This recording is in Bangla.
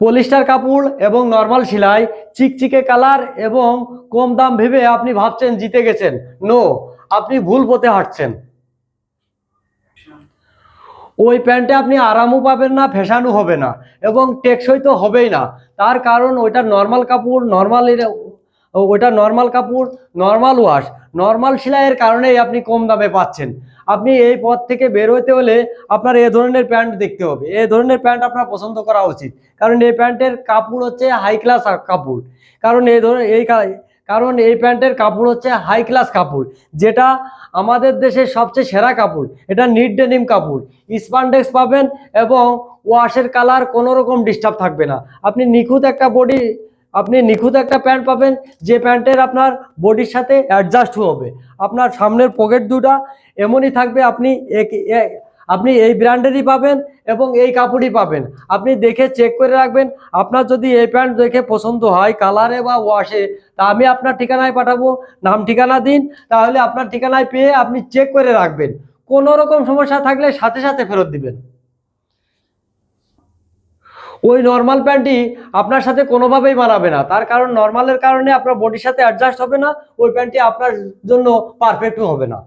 পলিস্টার কাপড় এবং নর্মাল সেলাই, চিকচিকে কালার এবং কম দাম ভেবে আপনি ভাবছেন জিতে গেছেন। নো, আপনি ভুল পথে হাঁটছেন। ওই প্যান্টে আপনি আরামও পাবেন না, ফ্যাশনও হবে না এবং টেকসই তো হবেই না। তার কারণ ওইটা নর্মাল কাপড়, ওইটা নর্মাল কাপড়, নর্মাল ওয়াশ, নর্মাল সেলাইয়ের কারণেই আপনি কম দামে পাচ্ছেন। আপনি এই পথ থেকে বের হতে হলে আপনার এ ধরনের প্যান্ট দেখতে হবে, এ ধরনের প্যান্ট আপনার পছন্দ করা উচিত। কারণ এই প্যান্টের কাপড় হচ্ছে হাই ক্লাস কাপড়। কারণ কারণ এই প্যান্টের কাপড় হচ্ছে হাই ক্লাস কাপড়, যেটা আমাদের দেশের সবচেয়ে সেরা কাপড়। এটা নিট ডেনিম কাপড়, স্পান্ডেক্স পাবেন এবং ওয়াশের কালার কোনো রকম ডিস্টার্ব থাকবে না। আপনি নিখুঁত একটা প্যান্ট পাবেন, যে প্যান্টের আপনার বডির সাথে অ্যাডজাস্ট হবে। আপনার সামনের পকেট দুটা এমনই থাকবে, আপনি এই ব্র্যান্ডেরই পাবেন এবং এই কাপড়ই পাবেন। আপনি দেখে চেক করে রাখবেন। আপনার যদি এই প্যান্ট দেখে পছন্দ হয় কালারে বা ওয়াশে, তা আমি আপনার ঠিকানায় পাঠাবো, নাম ঠিকানা দিন, তাহলে আপনার ঠিকানায় পেয়ে আপনি চেক করে রাখবেন। কোনো রকম সমস্যা থাকলে সাথে সাথে ফেরত দিবেন। ওই নর্মাল প্যান্টটি আপনার সাথে কোনোভাবেই মানাবে না, তার কারণ নর্মালের কারণে আপনার বডির সাথে অ্যাডজাস্ট হবে না, ওই প্যান্টটি আপনার জন্য পারফেক্টও হবে না।